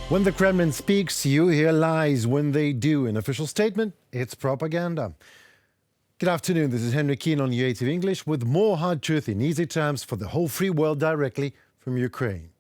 When the Kremlin speaks, you hear lies. When they do an official statement, it's propaganda. Good afternoon, this is Henry Keane on UATV English with more hard truth in easy terms for the whole free world directly from Ukraine.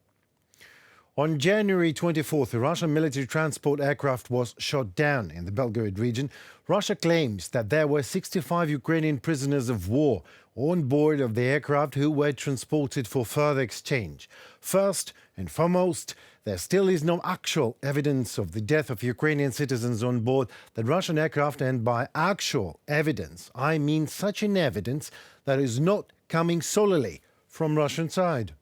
On January 24th, a Russian military transport aircraft was shot down in the Belgorod region. Russia claims that there were 65 Ukrainian prisoners of war on board of the aircraft who were transported for further exchange. First and foremost, there still is no actual evidence of the death of Ukrainian citizens on board the Russian aircraft, and by actual evidence, I mean such an evidence that is not coming solely from Russian side.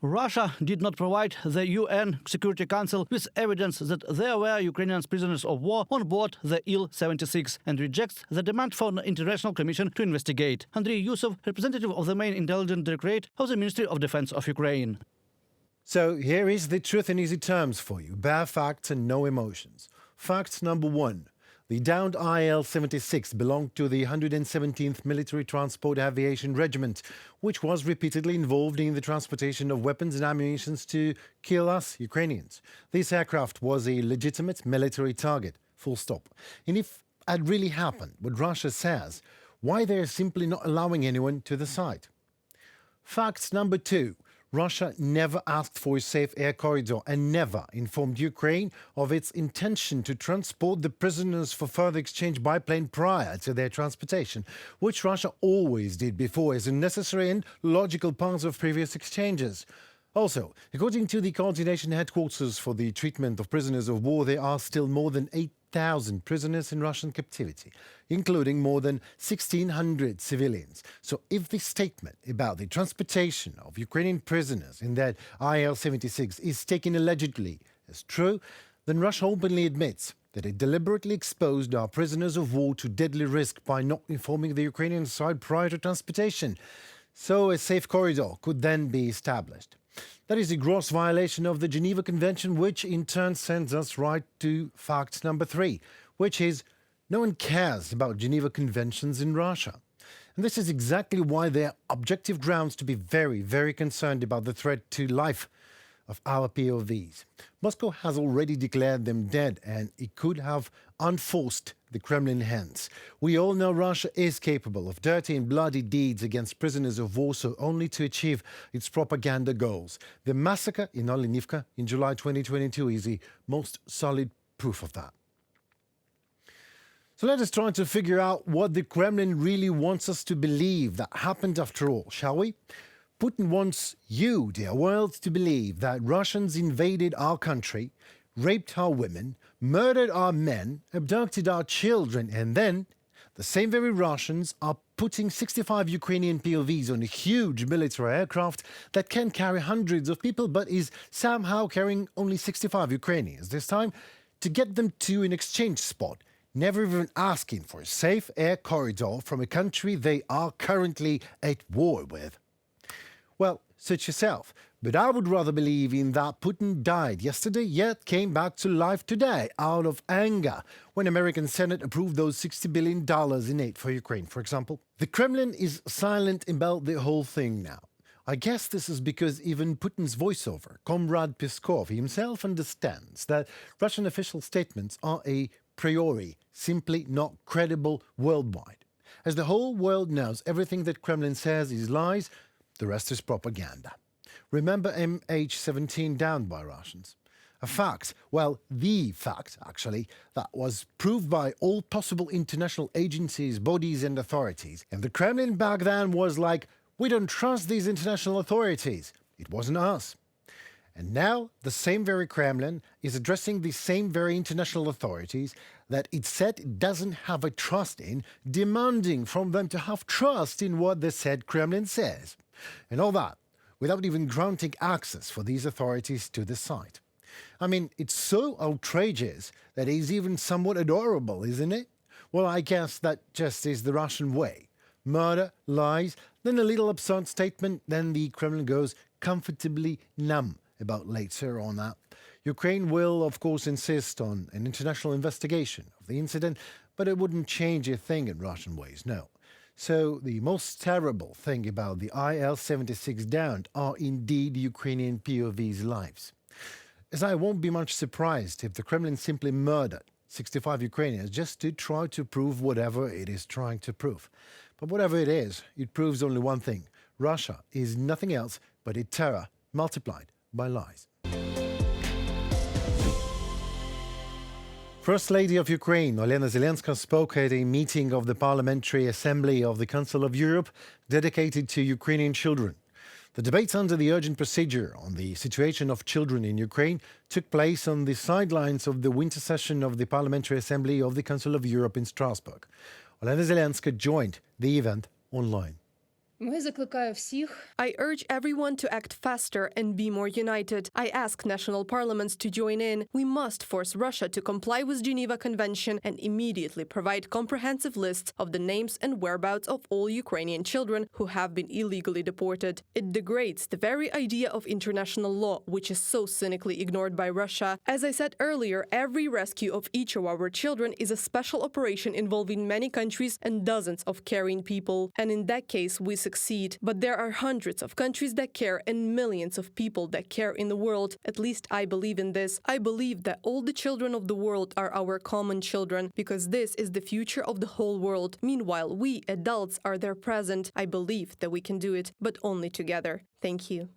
Russia did not provide the UN Security Council with evidence that there were Ukrainian prisoners of war on board the Il-76 and rejects the demand for an international commission to investigate. Andriy Yusov, representative of the main intelligence directorate of the Ministry of Defense of Ukraine. So here is the truth in easy terms for you, bare facts and no emotions. Fact number one. The downed Il-76 belonged to the 117th Military Transport Aviation Regiment, which was repeatedly involved in the transportation of weapons and ammunition to kill us, Ukrainians. This aircraft was a legitimate military target, full stop. And if it had really happened, what Russia says, why they're simply not allowing anyone to the site? Fact number two. Russia never asked for a safe air corridor and never informed Ukraine of its intention to transport the prisoners for further exchange by plane prior to their transportation, which Russia always did before as a necessary and logical part of previous exchanges. Also, according to the coordination headquarters for the treatment of prisoners of war, there are still more than 8,000 prisoners in Russian captivity, including more than 1,600 civilians. So if the statement about the transportation of Ukrainian prisoners in that Il-76 is taken allegedly as true, then Russia openly admits that it deliberately exposed our prisoners of war to deadly risk by not informing the Ukrainian side prior to transportation. So a safe corridor could then be established. That is a gross violation of the Geneva Convention, which in turn sends us right to fact number three, which is no one cares about Geneva Conventions in Russia. And this is exactly why there are objective grounds to be very, very concerned about the threat to life of our POVs. Moscow has already declared them dead, and it could have unforced the Kremlin hands. We all know Russia is capable of dirty and bloody deeds against prisoners of war, so only to achieve its propaganda goals. The massacre in Olenivka in July 2022 is the most solid proof of that. So let us try to figure out what the Kremlin really wants us to believe that happened after all, shall we? Putin wants you, dear world, to believe that Russians invaded our country, raped our women, murdered our men, abducted our children, and then the same very Russians are putting 65 Ukrainian POVs on a huge military aircraft that can carry hundreds of people but is somehow carrying only 65 Ukrainians this time to get them to an exchange spot, never even asking for a safe air corridor from a country they are currently at war with. Well, suit yourself, but I would rather believe in that Putin died yesterday yet came back to life today out of anger when American Senate approved those $60 billion in aid for Ukraine, for example. The Kremlin is silent about the whole thing now. I guess this is because even Putin's voiceover, Comrade Peskov, himself understands that Russian official statements are a priori simply not credible worldwide. As the whole world knows, everything that Kremlin says is lies. The rest is propaganda. Remember MH17 downed by Russians? A fact, well, the fact, actually, that was proved by all possible international agencies, bodies and authorities. And the Kremlin back then was like, we don't trust these international authorities. It wasn't us. And now the same very Kremlin is addressing the same very international authorities that it said it doesn't have a trust in, demanding from them to have trust in what the said Kremlin says. And all that without even granting access for these authorities to the site. I mean, it's so outrageous that it's even somewhat adorable, isn't it? Well, I guess that just is the Russian way. Murder, lies, then a little absurd statement, then the Kremlin goes comfortably numb about later on that. Ukraine will, of course, insist on an international investigation of the incident, but it wouldn't change a thing in Russian ways, no. So the most terrible thing about the Il-76 downed are indeed Ukrainian POVs' lives. as I won't be much surprised if the Kremlin simply murdered 65 Ukrainians just to try to prove whatever it is trying to prove. But whatever it is, it proves only one thing. Russia is nothing else but a terror multiplied by lies. First Lady of Ukraine, Olena Zelenska, spoke at a meeting of the Parliamentary Assembly of the Council of Europe dedicated to Ukrainian children. The debates under the urgent procedure on the situation of children in Ukraine took place on the sidelines of the winter session of the Parliamentary Assembly of the Council of Europe in Strasbourg. Olena Zelenska joined the event online. I urge everyone to act faster and be more united. I ask national parliaments to join in. We must force Russia to comply with Geneva Convention and immediately provide comprehensive lists of the names and whereabouts of all Ukrainian children who have been illegally deported. It degrades the very idea of international law, which is so cynically ignored by Russia. As I said earlier, every rescue of each of our children is a special operation involving many countries and dozens of caring people. And in that case, we succeed. But there are hundreds of countries that care and millions of people that care in the world. At least I believe in this. I believe that all the children of the world are our common children, because this is the future of the whole world. Meanwhile, we adults are their present. I believe that we can do it, but only together. Thank you.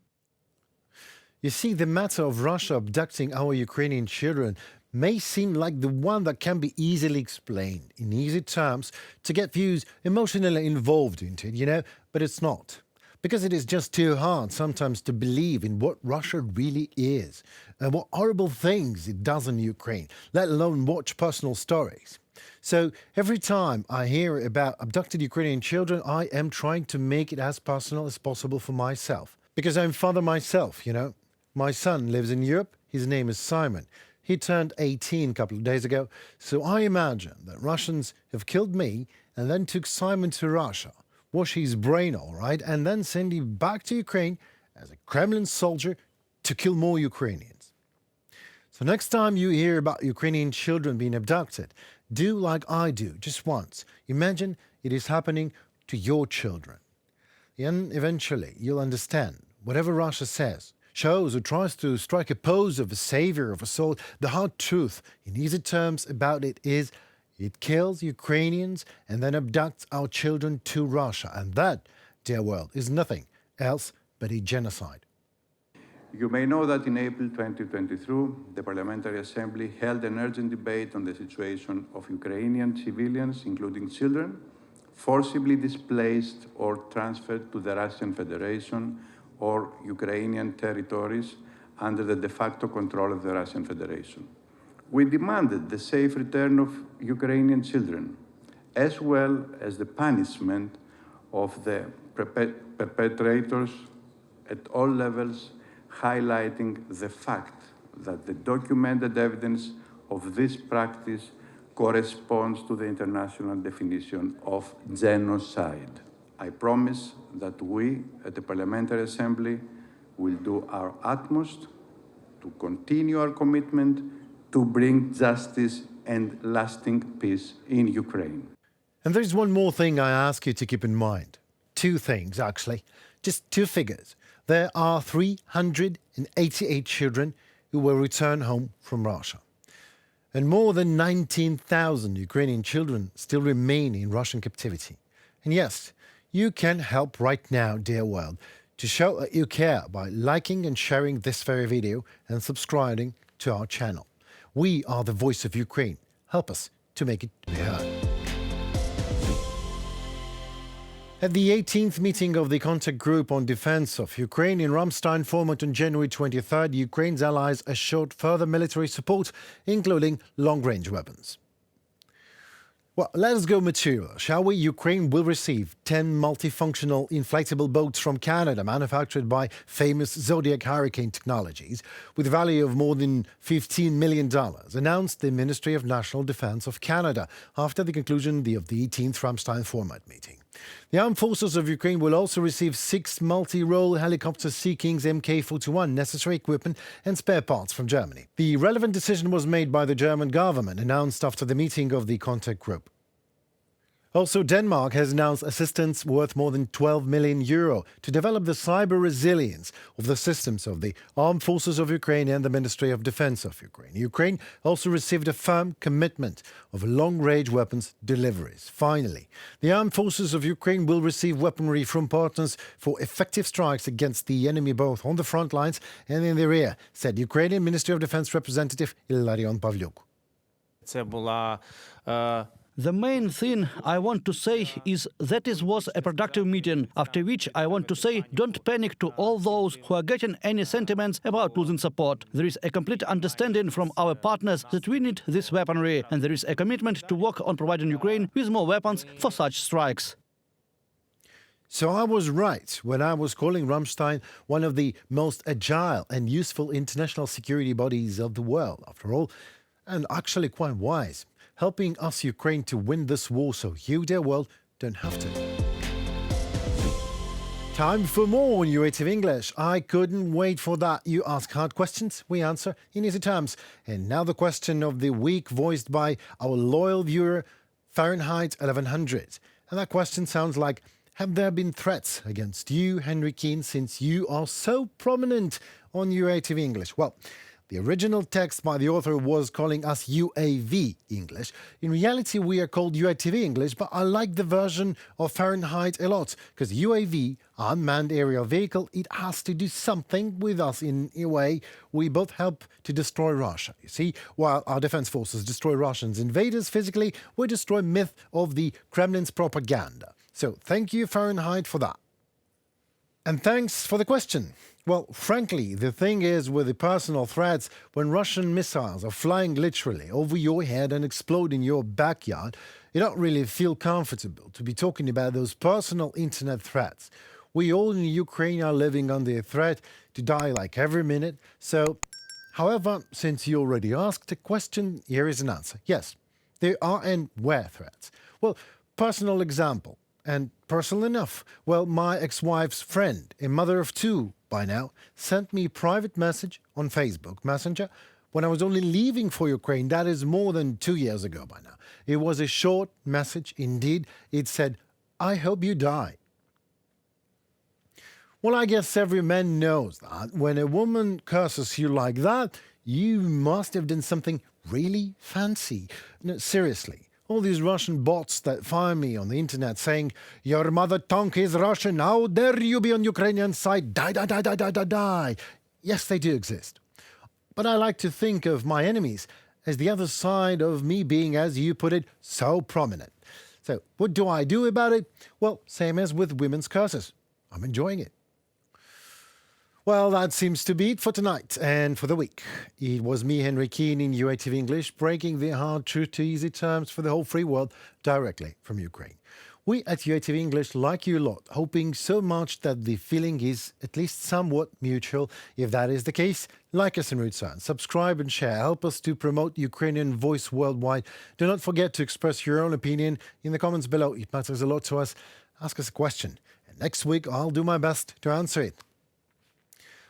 You see, the matter of Russia abducting our Ukrainian children may seem like the one that can be easily explained in easy terms to get views emotionally involved into it, but it's not. Because it is just too hard sometimes to believe in what Russia really is and what horrible things it does in Ukraine, let alone watch personal stories. So every time I hear about abducted Ukrainian children, I am trying to make it as personal as possible for myself. Because I'm father myself, My son lives in Europe. His name is Simon. He turned 18 a couple of days ago, so I imagine that Russians have killed me and then took Simon to Russia, wash his brain all right, and then send him back to Ukraine as a Kremlin soldier to kill more Ukrainians. So next time you hear about Ukrainian children being abducted, do like I do, just once. Imagine it is happening to your children. And eventually you'll understand whatever Russia says, shows or tries to strike a pose of a savior of a soul, the hard truth in easy terms about it is it kills Ukrainians and then abducts our children to Russia. And that, dear world, is nothing else but a genocide. You may know that in April 2023, the Parliamentary Assembly held an urgent debate on the situation of Ukrainian civilians, including children, forcibly displaced or transferred to the Russian Federation or Ukrainian territories under the de facto control of the Russian Federation. We demanded the safe return of Ukrainian children, as well as the punishment of the perpetrators at all levels, highlighting the fact that the documented evidence of this practice corresponds to the international definition of genocide. I promise that we at the Parliamentary Assembly will do our utmost to continue our commitment to bring justice and lasting peace in Ukraine. And there's one more thing I ask you to keep in mind. Two things, actually. Just two figures. There are 388 children who will return home from Russia. And more than 19,000 Ukrainian children still remain in Russian captivity. And yes, you can help right now, dear world, to show that you care by liking and sharing this very video and subscribing to our channel. We are the voice of Ukraine. Help us to make it be heard. At the 18th meeting of the Contact Group on Defense of Ukraine in Ramstein format on January 23rd, Ukraine's allies assured further military support, including long-range weapons. Well, let us go material, shall we? Ukraine will receive 10 multifunctional inflatable boats from Canada, manufactured by famous Zodiac Hurricane Technologies, with a value of more than $15 million, announced the Ministry of National Defence of Canada after the conclusion of the 18th Ramstein format meeting. The Armed Forces of Ukraine will also receive 6 multi-role helicopter Sea Kings Mk-41 necessary equipment and spare parts from Germany. The relevant decision was made by the German government, announced after the meeting of the Contact Group. Also, Denmark has announced assistance worth more than 12 million euro to develop the cyber resilience of the systems of the Armed Forces of Ukraine and the Ministry of Defense of Ukraine. Ukraine also received a firm commitment of long-range weapons deliveries. Finally, the Armed Forces of Ukraine will receive weaponry from partners for effective strikes against the enemy both on the front lines and in the rear, said Ukrainian Ministry of Defense representative Ilarion Pavlyuk. Це була The main thing I want to say is that it was a productive meeting, after which I want to say don't panic to all those who are getting any sentiments about losing support. There is a complete understanding from our partners that we need this weaponry, and there is a commitment to work on providing Ukraine with more weapons for such strikes. So I was right when I was calling Ramstein one of the most agile and useful international security bodies of the world, after all, and actually quite wise, helping us Ukraine to win this war so you, dear world, don't have to. Time for more on UATV English. I couldn't wait for that. You ask hard questions, we answer in easy terms. And now the question of the week voiced by our loyal viewer, Fahrenheit 1100. And that question sounds like, have there been threats against you, Henry Keane, since you are so prominent on UATV English? Well, the original text by the author was calling us UAV English. In reality, we are called UATV English, but I like the version of Fahrenheit a lot, because UAV, unmanned aerial vehicle, it has to do something with us in a way. We both help to destroy Russia. You see, while our defense forces destroy Russians invaders physically, we destroy myth of the Kremlin's propaganda. So thank you, Fahrenheit, for that. And thanks for the question. Well, frankly, the thing is with the personal threats, when Russian missiles are flying literally over your head and explode in your backyard, you don't really feel comfortable to be talking about those personal internet threats. We all in Ukraine are living under a threat to die like every minute. So, however, since you already asked a question, here is an answer. Yes, there are and were threats. Well, personal example. And personal enough. Well, my ex-wife's friend, a mother of two by now, sent me a private message on Facebook Messenger when I was only leaving for Ukraine. That is more than 2 years ago by now. It was a short message indeed. It said, I hope you die. Well, I guess every man knows that when a woman curses you like that, you must have done something really fancy. No, seriously. All these Russian bots that find me on the internet saying, your mother tongue is Russian, how dare you be on Ukrainian side, die, die, die, die, die, die, die. Yes, they do exist. But I like to think of my enemies as the other side of me being, as you put it, so prominent. So what do I do about it? Well, same as with women's curses. I'm enjoying it. Well, that seems to be it for tonight and for the week. It was me, Henry Keane, in UATV English, breaking the hard truth to easy terms for the whole free world directly from Ukraine. We at UATV English like you a lot, hoping so much that the feeling is at least somewhat mutual. If that is the case, like us in return, subscribe and share, help us to promote Ukrainian voice worldwide. Do not forget to express your own opinion in the comments below. It matters a lot to us. Ask us a question, and next week I'll do my best to answer it.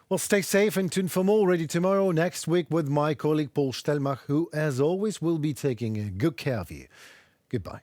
Well, stay safe and tuned for more ready tomorrow next week with my colleague Paul Stelmach, who, as always, will be taking good care of you. Goodbye.